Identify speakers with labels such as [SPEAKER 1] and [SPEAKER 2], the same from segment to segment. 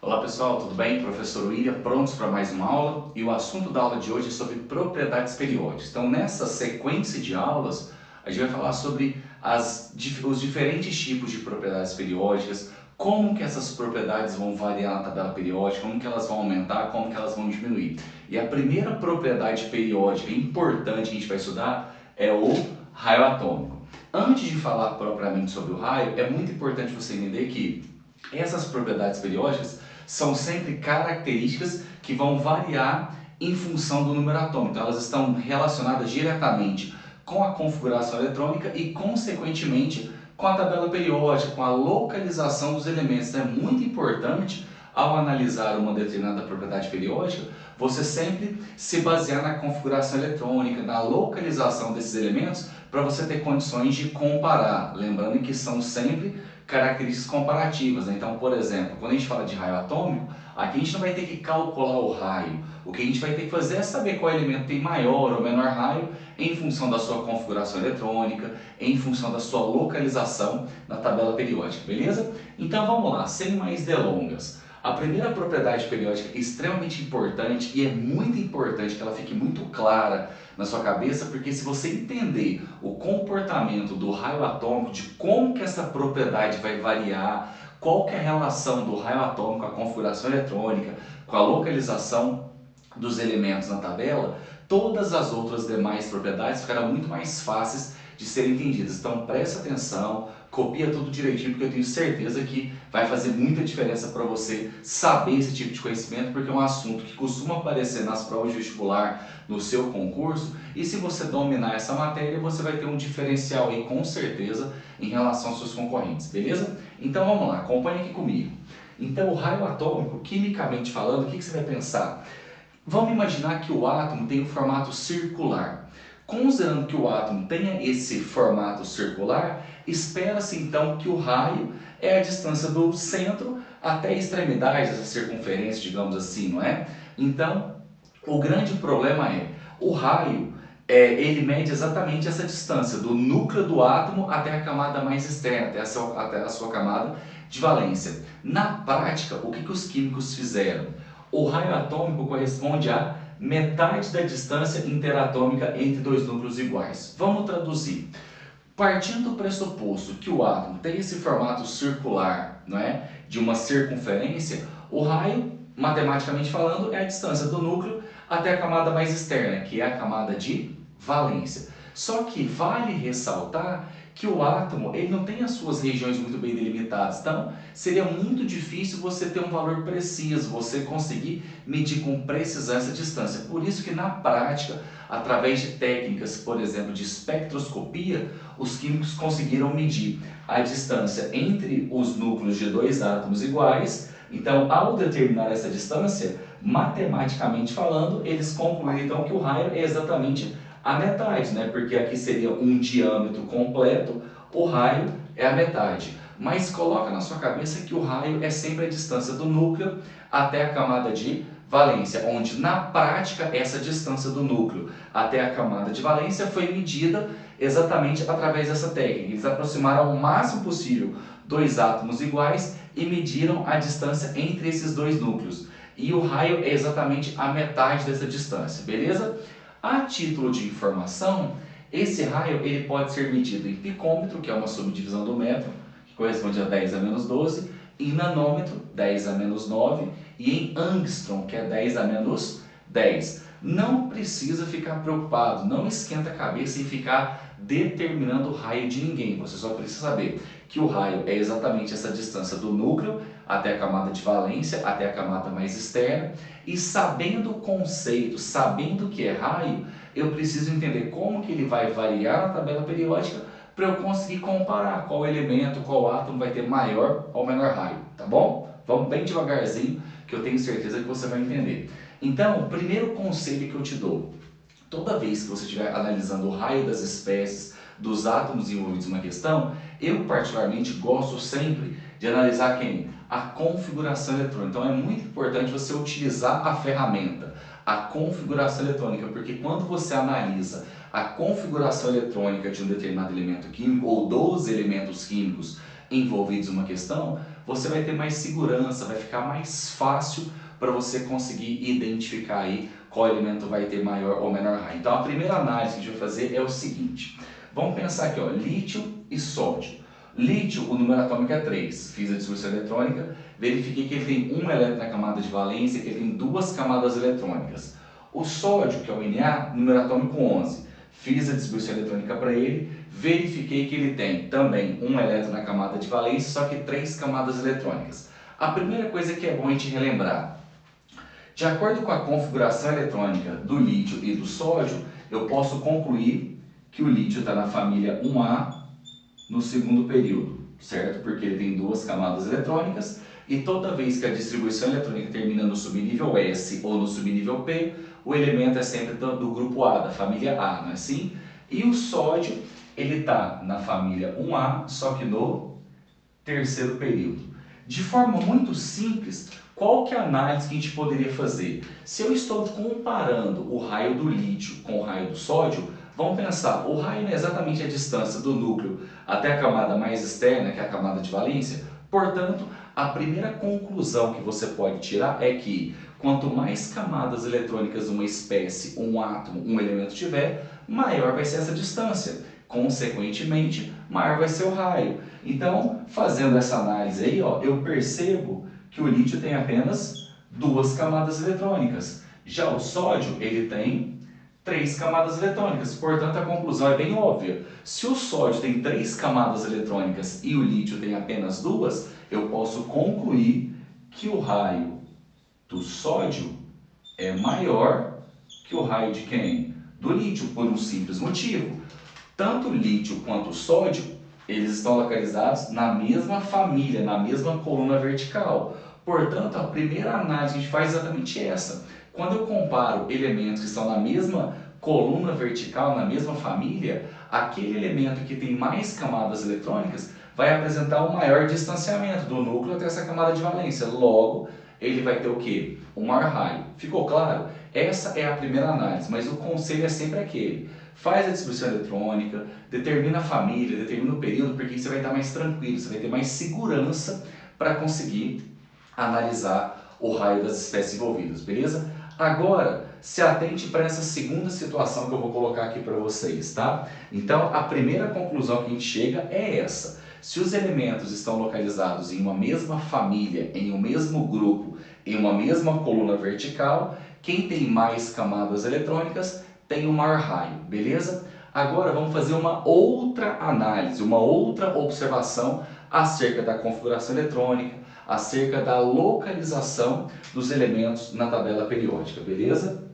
[SPEAKER 1] Olá pessoal, tudo bem? Professor William, prontos para mais uma aula? E o assunto da aula de hoje é sobre propriedades periódicas. Então, nessa sequência de aulas, a gente vai falar sobre os diferentes tipos de propriedades periódicas, como que essas propriedades vão variar na tabela periódica, como que elas vão aumentar, como que elas vão diminuir. E a primeira propriedade periódica importante que a gente vai estudar é o raio atômico. Antes de falar propriamente sobre o raio, é muito importante você entender que essas propriedades periódicas são sempre características que vão variar em função do número atômico. Então, elas estão relacionadas diretamente com a configuração eletrônica e, consequentemente, com a tabela periódica, com a localização dos elementos. Então, é muito importante, ao analisar uma determinada propriedade periódica, você sempre se basear na configuração eletrônica, na localização desses elementos, para você ter condições de comparar. Lembrando que são sempre características comparativas, né? Então, por exemplo, quando a gente fala de raio atômico, aqui a gente não vai ter que calcular o raio. O que a gente vai ter que fazer é saber qual elemento tem maior ou menor raio em função da sua configuração eletrônica, em função da sua localização na tabela periódica, beleza? Então vamos lá, sem mais delongas. A primeira propriedade periódica é extremamente importante e é muito importante que ela fique muito clara na sua cabeça, porque se você entender o comportamento do raio atômico, de como que essa propriedade vai variar, qual que é a relação do raio atômico com a configuração eletrônica, com a localização dos elementos na tabela, todas as outras demais propriedades ficarão muito mais fáceis de serem entendidas. Então preste atenção, copia tudo direitinho, porque eu tenho certeza que vai fazer muita diferença para você saber esse tipo de conhecimento, porque é um assunto que costuma aparecer nas provas de vestibular, no seu concurso, e se você dominar essa matéria, você vai ter um diferencial aí com certeza em relação aos seus concorrentes, beleza? Então vamos lá, acompanhe aqui comigo. Então o raio atômico, quimicamente falando, o que você vai pensar? Vamos imaginar que o átomo tem um formato circular. Considerando que o átomo tenha esse formato circular, espera-se então que o raio é a distância do centro até a extremidade dessa circunferência, digamos assim, não é? Então, o grande problema é, o raio, ele mede exatamente essa distância do núcleo do átomo até a camada mais externa, até a sua camada de valência. Na prática, o que os químicos fizeram? O raio atômico corresponde a metade da distância interatômica entre dois núcleos iguais. Vamos traduzir. Partindo do pressuposto que o átomo tem esse formato circular, não é? De uma circunferência, o raio, matematicamente falando, é a distância do núcleo até a camada mais externa, que é a camada de valência. Só que vale ressaltar que o átomo ele não tem as suas regiões muito bem delimitadas, então seria muito difícil você ter um valor preciso, você conseguir medir com precisão essa distância. Por isso que na prática, através de técnicas, por exemplo, de espectroscopia, os químicos conseguiram medir a distância entre os núcleos de dois átomos iguais. Então, ao determinar essa distância, matematicamente falando, eles concluem então que o raio é exatamente a metade, né? Porque aqui seria um diâmetro completo, o raio é a metade. Mas coloca na sua cabeça que o raio é sempre a distância do núcleo até a camada de valência, onde na prática essa distância do núcleo até a camada de valência foi medida exatamente através dessa técnica. Eles aproximaram ao máximo possível dois átomos iguais e mediram a distância entre esses dois núcleos. E o raio é exatamente a metade dessa distância, beleza? A título de informação, esse raio ele pode ser medido em picômetro, que é uma subdivisão do metro, que corresponde a 10 a menos 12, em nanômetro, 10 a menos 9, e em angstrom, que é 10 a menos 10. Não precisa ficar preocupado, não esquenta a cabeça em ficar determinando o raio de ninguém. Você só precisa saber que o raio é exatamente essa distância do núcleo até a camada de valência, até a camada mais externa, e sabendo o conceito, sabendo o que é raio, eu preciso entender como que ele vai variar na tabela periódica para eu conseguir comparar qual elemento, qual átomo vai ter maior ou menor raio, tá bom? Vamos bem devagarzinho, que eu tenho certeza que você vai entender. Então, o primeiro conselho que eu te dou, toda vez que você estiver analisando o raio das espécies, dos átomos envolvidos em uma questão, eu particularmente gosto sempre de analisar quem? A configuração eletrônica. Então é muito importante você utilizar a ferramenta, a configuração eletrônica, porque quando você analisa a configuração eletrônica de um determinado elemento químico ou dos elementos químicos envolvidos em uma questão, você vai ter mais segurança, vai ficar mais fácil para você conseguir identificar aí qual elemento vai ter maior ou menor raio. Então a primeira análise que a gente vai fazer é o seguinte, vamos pensar aqui, ó, lítio e sódio. Lítio, o número atômico é 3, fiz a distribuição eletrônica, verifiquei que ele tem um elétron na camada de valência, que ele tem duas camadas eletrônicas. O sódio, que é o Na, número atômico 11, fiz a distribuição eletrônica para ele, verifiquei que ele tem também um elétron na camada de valência, só que 3 camadas eletrônicas. A primeira coisa que é bom a gente relembrar, de acordo com a configuração eletrônica do lítio e do sódio, eu posso concluir que o lítio está na família 1A no segundo período, certo? Porque ele tem duas camadas eletrônicas e toda vez que a distribuição eletrônica termina no subnível S ou no subnível P, o elemento é sempre do grupo A, da família A, não é assim? E o sódio, ele está na família 1A, só que no terceiro período. De forma muito simples, qual que é a análise que a gente poderia fazer? Se eu estou comparando o raio do lítio com o raio do sódio, vamos pensar, o raio é exatamente a distância do núcleo até a camada mais externa, que é a camada de valência. Portanto, a primeira conclusão que você pode tirar é que quanto mais camadas eletrônicas uma espécie, um átomo, um elemento tiver, maior vai ser essa distância. Consequentemente, maior vai ser o raio. Então, fazendo essa análise aí, ó, eu percebo que o lítio tem apenas duas camadas eletrônicas. Já o sódio, ele tem 3 camadas eletrônicas. Portanto, a conclusão é bem óbvia. Se o sódio tem 3 camadas eletrônicas e o lítio tem apenas duas, eu posso concluir que o raio do sódio é maior que o raio de quem? Do lítio, por um simples motivo. Tanto o lítio quanto o sódio, eles estão localizados na mesma família, na mesma coluna vertical. Portanto, a primeira análise que a gente faz é exatamente essa. Quando eu comparo elementos que estão na mesma coluna vertical, na mesma família, aquele elemento que tem mais camadas eletrônicas vai apresentar um maior distanciamento do núcleo até essa camada de valência. Logo, ele vai ter o quê? Um maior raio. Ficou claro? Essa é a primeira análise, mas o conselho é sempre aquele. Faz a distribuição eletrônica, determina a família, determina o período, porque você vai estar mais tranquilo, você vai ter mais segurança para conseguir analisar o raio das espécies envolvidas, beleza? Agora, se atente para essa segunda situação que eu vou colocar aqui para vocês, tá? Então, a primeira conclusão que a gente chega é essa. Se os elementos estão localizados em uma mesma família, em um mesmo grupo, em uma mesma coluna vertical, quem tem mais camadas eletrônicas tem um maior raio, beleza? Agora vamos fazer uma outra análise, uma outra observação acerca da configuração eletrônica, acerca da localização dos elementos na tabela periódica, beleza?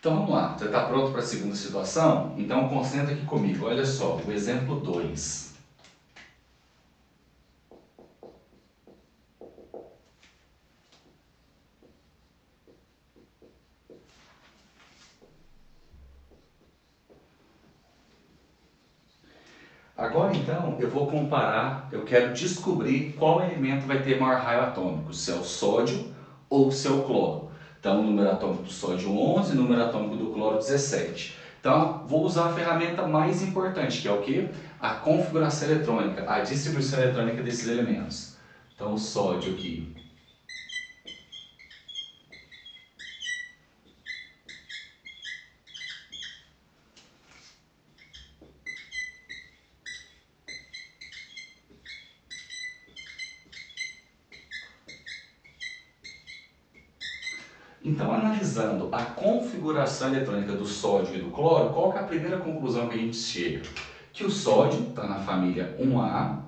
[SPEAKER 1] Então vamos lá, você está pronto para a segunda situação? Então concentra aqui comigo, olha só, o exemplo 2. Agora então eu vou comparar, eu quero descobrir qual elemento vai ter maior raio atômico, se é o sódio ou se é o cloro. Então o número atômico do sódio 11, o número atômico do cloro 17. Então vou usar a ferramenta mais importante, que é o que? A configuração eletrônica, a distribuição eletrônica desses elementos. Então o sódio aqui. Então, analisando a configuração eletrônica do sódio e do cloro, qual que é a primeira conclusão que a gente chega? Que o sódio está na família 1A,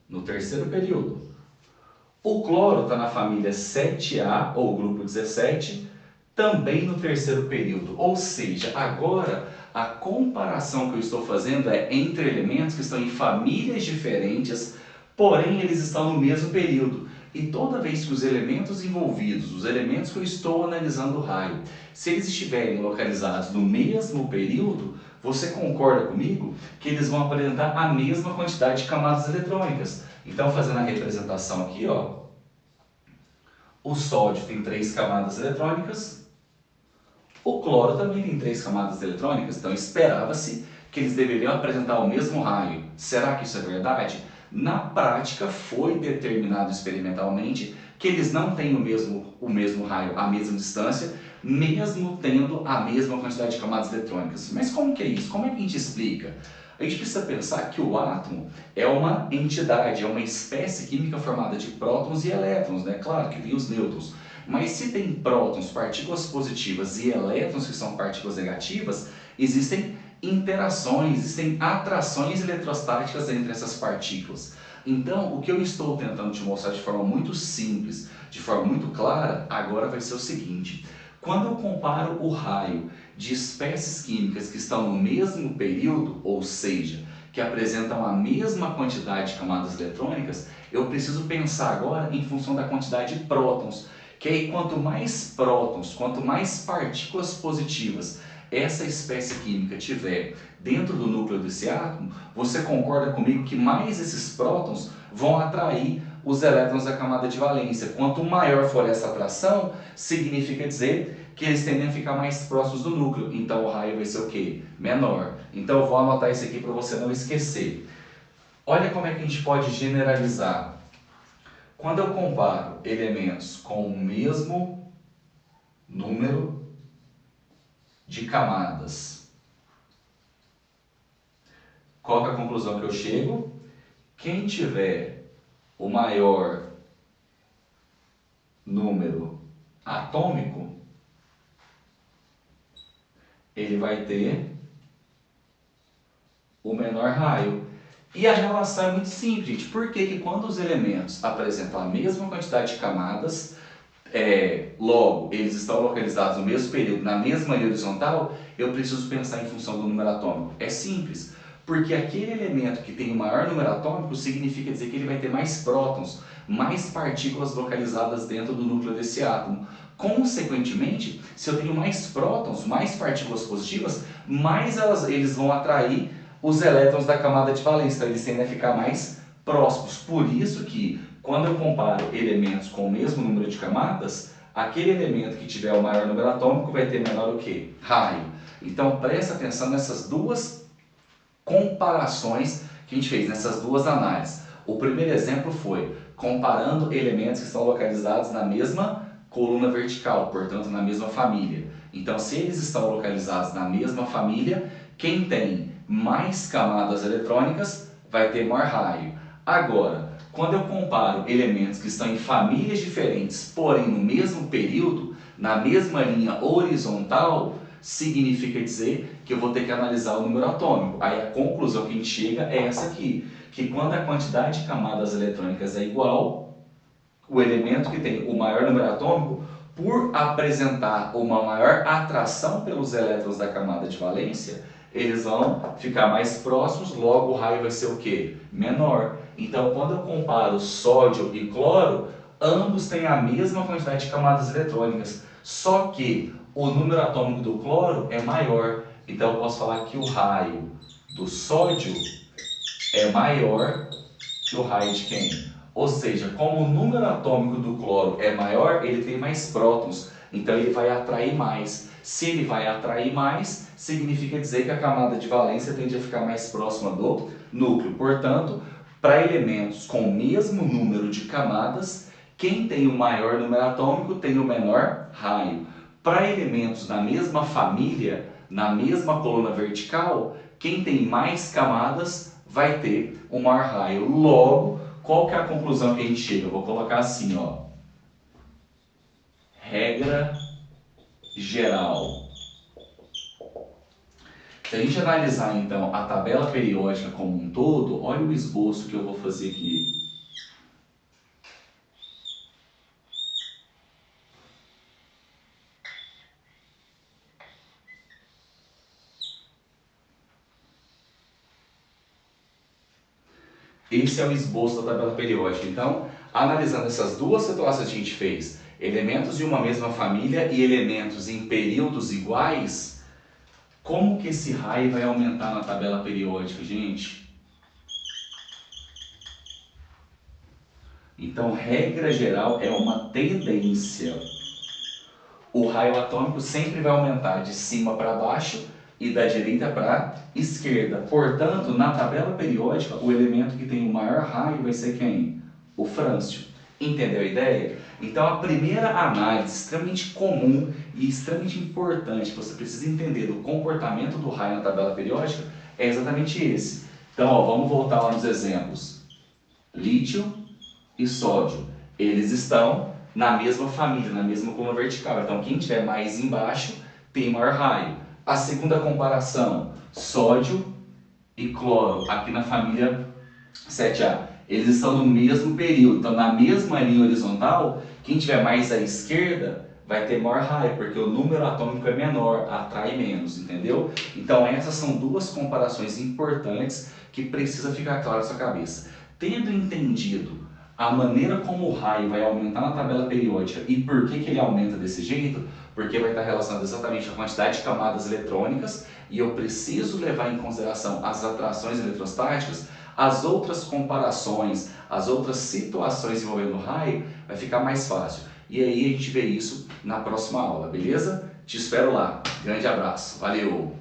[SPEAKER 1] no terceiro período. O cloro está na família 7A, ou grupo 17, também no terceiro período. Ou seja, agora a comparação que eu estou fazendo é entre elementos que estão em famílias diferentes, porém eles estão no mesmo período. E toda vez que os elementos envolvidos, os elementos que eu estou analisando o raio, se eles estiverem localizados no mesmo período, você concorda comigo que eles vão apresentar a mesma quantidade de camadas eletrônicas. Então, fazendo a representação aqui, ó, o sódio tem 3 camadas eletrônicas, o cloro também tem 3 camadas eletrônicas, então esperava-se que eles deveriam apresentar o mesmo raio. Será que isso é verdade? Na prática, foi determinado experimentalmente que eles não têm o mesmo raio, a mesma distância, mesmo tendo a mesma quantidade de camadas eletrônicas. Mas como que é isso? Como é que a gente explica? A gente precisa pensar que o átomo é uma entidade, é uma espécie química formada de prótons e elétrons, né? Claro que tem os nêutrons. Mas se tem prótons, partículas positivas e elétrons, que são partículas negativas, existem interações, existem atrações eletrostáticas entre essas partículas. Então, o que eu estou tentando te mostrar de forma muito simples, de forma muito clara, agora vai ser o seguinte. Quando eu comparo o raio de espécies químicas que estão no mesmo período, ou seja, que apresentam a mesma quantidade de camadas eletrônicas, eu preciso pensar agora em função da quantidade de prótons. Que aí quanto mais prótons, quanto mais partículas positivas essa espécie química tiver dentro do núcleo desse átomo, você concorda comigo que mais esses prótons vão atrair os elétrons da camada de valência. Quanto maior for essa atração, significa dizer que eles tendem a ficar mais próximos do núcleo. Então o raio vai ser o quê? Menor. Então eu vou anotar isso aqui para você não esquecer. Olha como é que a gente pode generalizar. Quando eu comparo elementos com o mesmo número de camadas, qual é a conclusão que eu chego? Quem tiver o maior número atômico, ele vai ter o menor raio. E a relação é muito simples, gente. Por que que quando os elementos apresentam a mesma quantidade de camadas, logo eles estão localizados no mesmo período, na mesma linha horizontal, eu preciso pensar em função do número atômico? É simples, porque aquele elemento que tem o maior número atômico significa dizer que ele vai ter mais prótons, mais partículas localizadas dentro do núcleo desse átomo. Consequentemente, se eu tenho mais prótons, mais partículas positivas, mais eles vão atrair os elétrons da camada de valência, então eles tendem a ficar mais próximos. Por isso que, quando eu comparo elementos com o mesmo número de camadas, aquele elemento que tiver o maior número atômico vai ter menor o quê? Raio. Então presta atenção nessas duas comparações que a gente fez, nessas duas análises. O primeiro exemplo foi comparando elementos que estão localizados na mesma coluna vertical, portanto na mesma família. Então se eles estão localizados na mesma família, quem tem mais camadas eletrônicas vai ter maior raio. Agora, quando eu comparo elementos que estão em famílias diferentes, porém no mesmo período, na mesma linha horizontal, significa dizer que eu vou ter que analisar o número atômico. Aí a conclusão que a gente chega é essa aqui, que quando a quantidade de camadas eletrônicas é igual, o elemento que tem o maior número atômico, por apresentar uma maior atração pelos elétrons da camada de valência, eles vão ficar mais próximos, logo o raio vai ser o quê? Menor. Então, quando eu comparo sódio e cloro, ambos têm a mesma quantidade de camadas eletrônicas, só que o número atômico do cloro é maior. Então, eu posso falar que o raio do sódio é maior que o raio de quem? Ou seja, como o número atômico do cloro é maior, ele tem mais prótons, então ele vai atrair mais. Se ele vai atrair mais, significa dizer que a camada de valência tende a ficar mais próxima do núcleo. Portanto, para elementos com o mesmo número de camadas, quem tem o maior número atômico tem o menor raio. Para elementos na mesma família, na mesma coluna vertical, quem tem mais camadas vai ter o maior raio. Logo, qual que é a conclusão que a gente chega? Eu vou colocar assim, ó. Regra geral. Se a gente analisar então a tabela periódica como um todo, olha o esboço que eu vou fazer aqui. Esse é o esboço da tabela periódica. Então, analisando essas duas situações que a gente fez, elementos de uma mesma família e elementos em períodos iguais, como que esse raio vai aumentar na tabela periódica, gente? Então, regra geral é uma tendência. O raio atômico sempre vai aumentar de cima para baixo e da direita para a esquerda. Portanto, na tabela periódica, o elemento que tem o maior raio vai ser quem? O frâncio. Entendeu a ideia? Então, a primeira análise extremamente comum e extremamente importante que você precisa entender do comportamento do raio na tabela periódica é exatamente esse. Então, ó, vamos voltar lá nos exemplos. Lítio e sódio, eles estão na mesma família, na mesma coluna vertical. Então, quem estiver mais embaixo tem maior raio. A segunda comparação, sódio e cloro, aqui na família 7A. Eles estão no mesmo período, então na mesma linha horizontal, quem estiver mais à esquerda vai ter maior raio, porque o número atômico é menor, atrai menos, entendeu? Então essas são duas comparações importantes que precisa ficar claro na sua cabeça. Tendo entendido a maneira como o raio vai aumentar na tabela periódica e por que ele aumenta desse jeito, porque vai estar relacionado exatamente à quantidade de camadas eletrônicas e eu preciso levar em consideração as atrações eletrostáticas, as outras comparações, as outras situações envolvendo o raio, vai ficar mais fácil. E aí a gente vê isso na próxima aula, beleza? Te espero lá. Grande abraço. Valeu!